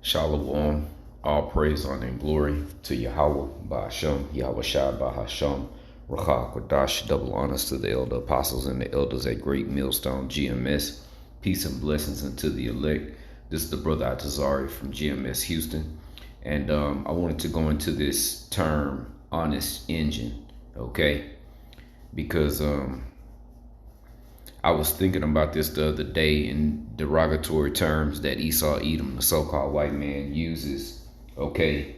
Shalom, all praise, honor, and glory to Yahawashi by Sham, Yahawashi by Sham, Rawchaa Qadash, double honors to the elder apostles and the elders at Greatmillstone GMS. Peace and blessings unto the elect. This is the brother Atazari from GMS Houston. And I wanted to go into this term, honest injun, okay? Because I was thinking about this the other day in derogatory terms that Esau Edom, the so-called white man, uses, okay,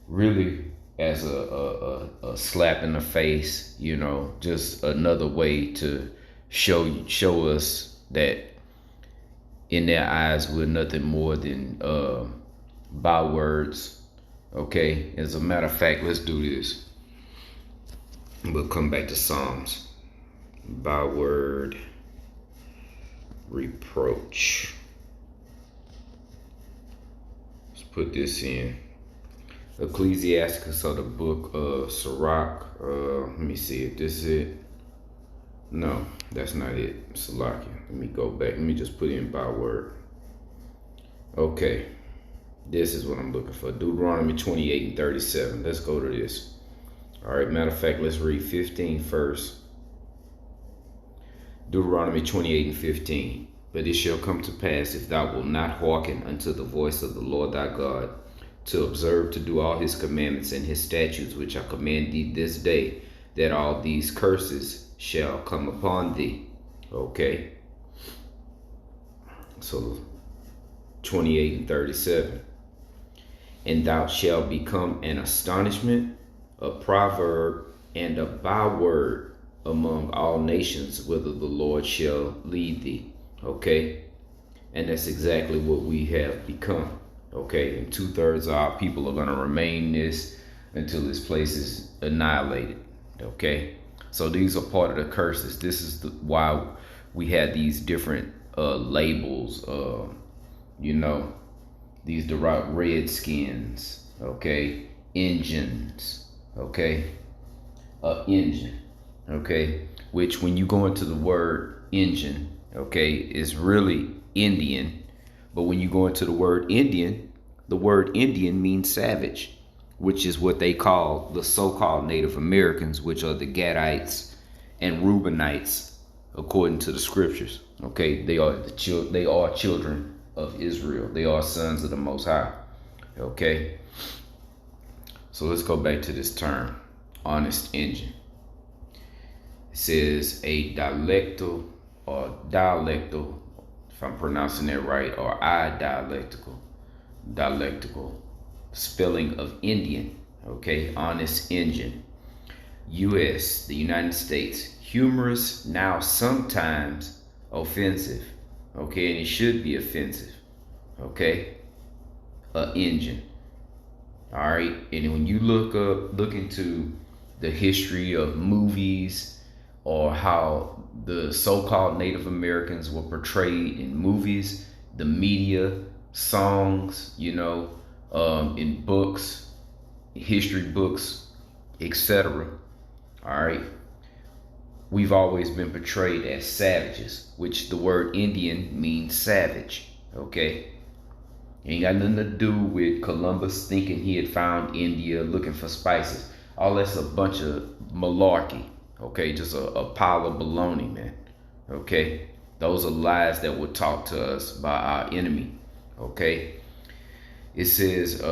really as a slap in the face, you know, just another way to show us that in their eyes we're nothing more than bywords, okay? As a matter of fact, let's do this. We'll come back to Psalms. Byword reproach. Let's put this in Ecclesiasticus, of the book of Sirach. Let me see if this is it. No, that's not it. Salakia. Let me go back. Let me just put in byword. Okay, this is what I'm looking for. Deuteronomy 28:37. Let's go to this. All right, matter of fact, let's read 15 first. Deuteronomy 28:15. But it shall come to pass, if thou wilt not hearken unto the voice of the Lord thy God, to observe to do all his commandments and his statutes, which I command thee this day, that all these curses shall come upon thee. Okay. So 28:37. And thou shalt become an astonishment, a proverb, and a byword among all nations, whither the Lord shall lead thee. Okay, and that's exactly what we have become. Okay, and 2/3 of our people are going to remain this until this place is annihilated. Okay, so these are part of the curses. This is why we had these different labels. You know, these redskins. Okay, Injuns. Okay, injun. Okay, which when you go into the word injun, okay, is really Indian. But when you go into the word Indian means savage, which is what they call the so-called Native Americans, which are the Gadites and Reubenites, according to the scriptures. Okay, they are children of Israel. They are sons of the Most High. Okay, so let's go back to this term, honest injun. It says a dialectal, if I'm pronouncing that right, or dialectical spelling of Indian. Okay, honest injun. U.S., the United States, humorous, now sometimes offensive. Okay, and it should be offensive. Okay, injun. All right, and when you look into the history of movies, or how the so-called Native Americans were portrayed in movies, the media, songs, you know, in books, history books, etc. All right. We've always been portrayed as savages, which the word Indian means savage. Okay. Ain't got nothing to do with Columbus thinking he had found India looking for spices. All that's a bunch of malarkey. Okay, just a pile of baloney, man. Okay, those are lies that were taught to us by our enemy. Okay, it says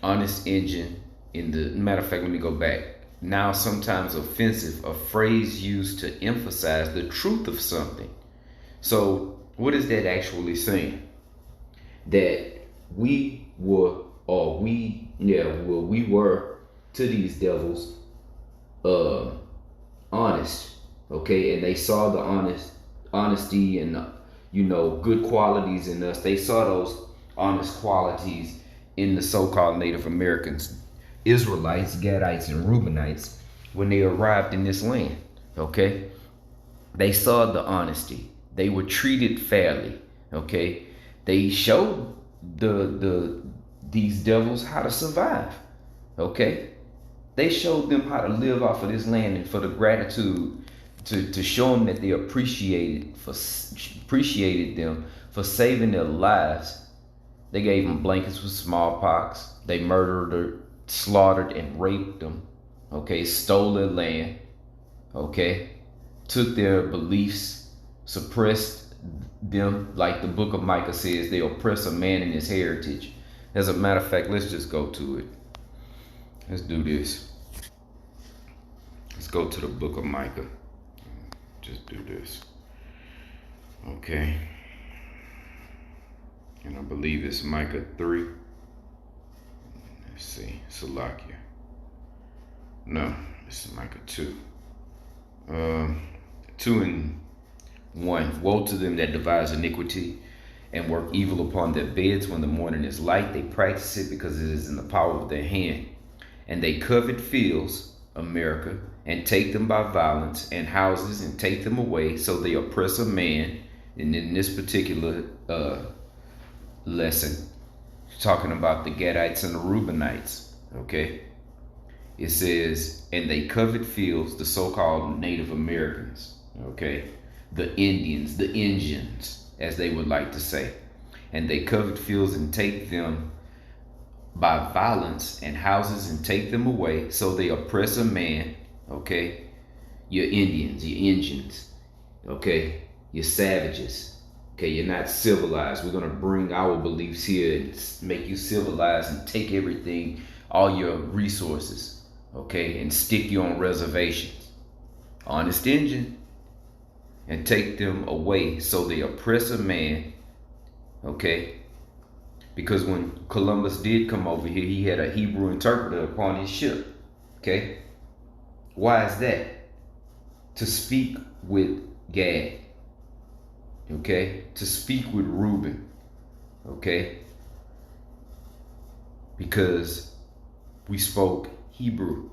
honest injun in the matter of fact. Let me go back. Now, sometimes offensive, a phrase used to emphasize the truth of something. So, what is that actually saying? That we were to these devils honest, okay, and they saw the honesty and you know, good qualities in us. They saw those honest qualities in the so-called Native Americans, Israelites, Gadites, and Reubenites when they arrived in this land. Okay, they saw the honesty. They were treated fairly. Okay, they showed these devils how to survive. Okay. They showed them how to live off of this land, and for the gratitude to show them that they appreciated them for saving their lives They gave them blankets with smallpox. They murdered or slaughtered and raped them. Okay, stole their land. Okay, took their beliefs, suppressed them, like the book of Micah says, they oppress a man in his heritage. As a matter of fact, let's just go to it. Let's do this. Let's go to the book of Micah. Just do this. Okay. And I believe it's Micah 3. Let's see. Salakia. No, it's Micah 2. 2 and 1. Woe to them that devise iniquity and work evil upon their beds when the morning is light. They practice it because it is in the power of their hand. And they covet fields, America, and take them by violence, and houses, and take them away. So they oppress a man. And in this particular lesson, talking about the Gadites and the Reubenites, okay? It says, and they covet fields, the so-called Native Americans, okay? The Indians, the injuns, as they would like to say. And they covet fields and take them by violence, and houses, and take them away. So they oppress a man, okay? You're Indians, you're injuns, okay? You're savages, okay? You're not civilized. We're going to bring our beliefs here and make you civilized and take everything, all your resources, okay? And stick you on reservations. Honest Injun. And take them away. So they oppress a man, okay? Because when Columbus did come over here, he had a Hebrew interpreter upon his ship, okay? Why is that? To speak with Gad, okay? To speak with Reuben, okay? Because we spoke Hebrew.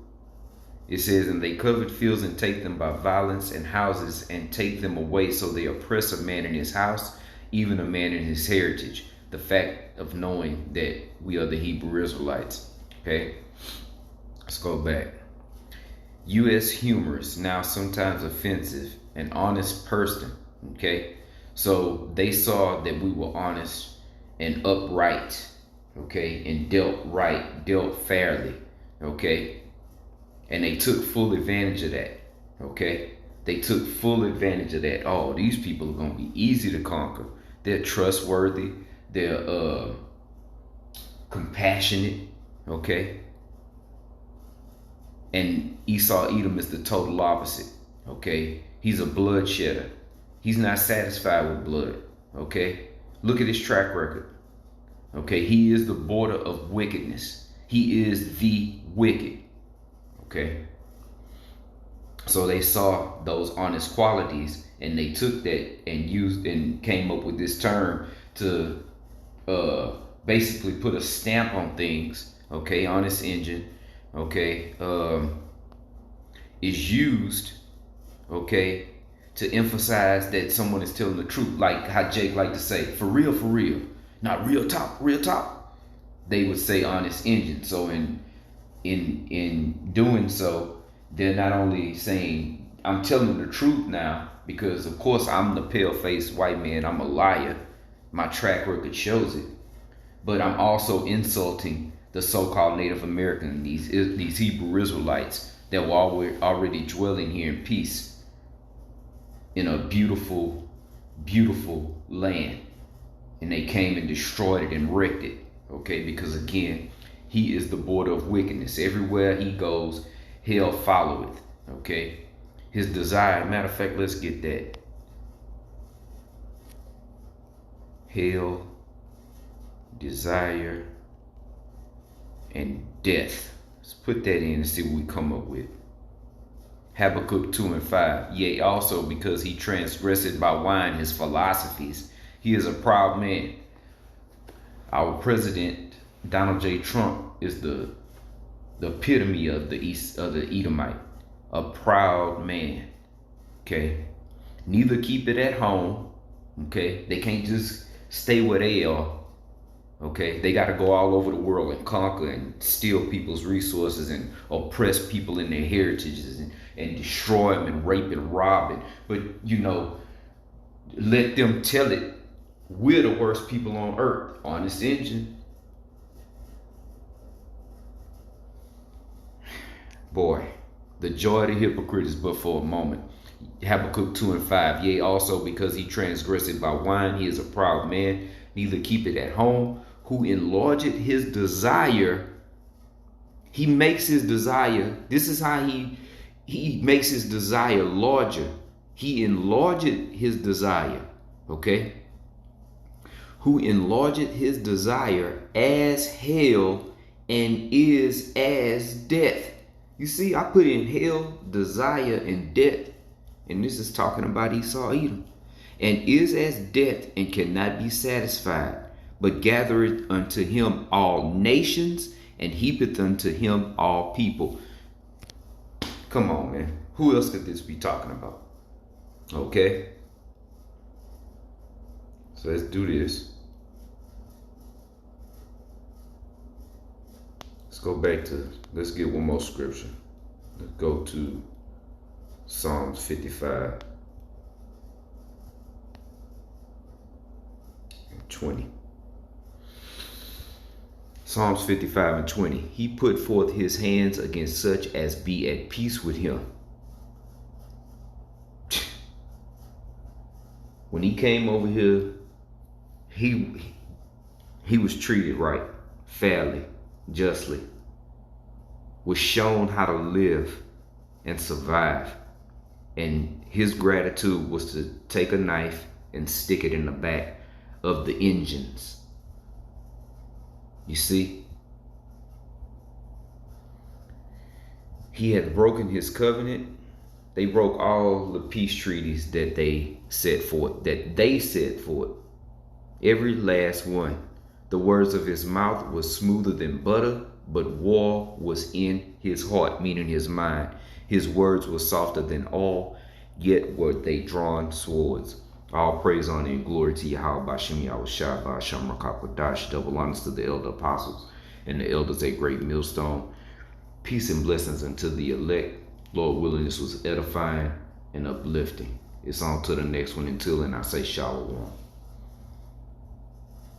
It says, and they covet fields and take them by violence, and houses, and take them away. So they oppress a man in his house, even a man in his heritage. The fact of knowing that we are the Hebrew Israelites, okay? Let's go back. U.S. humorous, now sometimes offensive, an honest person, okay? So they saw that we were honest and upright, okay? And dealt right, dealt fairly, okay? And they took full advantage of that, okay? They took full advantage of that. Oh, these people are going to be easy to conquer. They're trustworthy. They're compassionate, okay? And Esau Edom is the total opposite, okay? He's a bloodshedder. He's not satisfied with blood, okay? Look at his track record, okay? He is the border of wickedness. He is the wicked, okay? So they saw those honest qualities, and they took that and used and came up with this term to basically put a stamp on things, okay? Honest Injun, okay, is used, okay, to emphasize that someone is telling the truth, like how Jake liked to say, for real, not real talk. They would say honest Injun. So in doing so, they're not only saying I'm telling the truth now, because of course I'm the pale-faced white man, I'm a liar, my track record shows it, but I'm also insulting the so-called Native American, these Hebrew Israelites that were already dwelling here in peace in a beautiful, beautiful land, and they came and destroyed it and wrecked it, okay? Because again, he is the border of wickedness. Everywhere he goes, hell followeth, okay? His desire, matter of fact, let's get that. Hell, desire, and death. Let's put that in and see what we come up with. Habakkuk 2 and 5. Yea, also because he transgressed by wine his philosophies. He is a proud man. Our president, Donald J. Trump, is the epitome of the Edomite. A proud man. Okay. Neither keep it at home. Okay. They can't just stay where they are. Okay. They got to go all over the world and conquer and steal people's resources and oppress people in their heritages and destroy them and rape and rob it. But, you know, let them tell it. We're the worst people on earth. Honest Injun. Boy, the joy of the hypocrite is but for a moment. Habakkuk 2:5. Yea, also because he transgressed by wine, he is a proud man, neither keep it at home, who enlarged his desire. He makes his desire. This is how he makes his desire larger. He enlarged his desire. Okay? Who enlarged his desire as hell and is as death. You see, I put in hell, desire, and death. And this is talking about Esau Edom. And is as death and cannot be satisfied, but gathereth unto him all nations and heapeth unto him all people. Come on, man. Who else could this be talking about? Okay. So let's do this. Let's get one more scripture. Let's go to Psalms 55 and 20. Psalms 55 and 20. He put forth his hands against such as be at peace with him. When he came over here, he was treated right, fairly, justly, was shown how to live and survive. And his gratitude was to take a knife and stick it in the back of the injuns. You see, he had broken his covenant. They broke all the peace treaties that they set forth, every last one. The words of his mouth was smoother than butter, but war was in his heart, meaning his mind. His words were softer than oil, yet were they drawn swords. All praise, honor, and glory to Yahawashi, Yahawashi, Rawchaa Qadash. Double honors to the elder apostles and the elders at Great Millstone. Peace and blessings unto the elect. Lord willing, this was edifying and uplifting. It's on to the next one. Until then, I say shalom.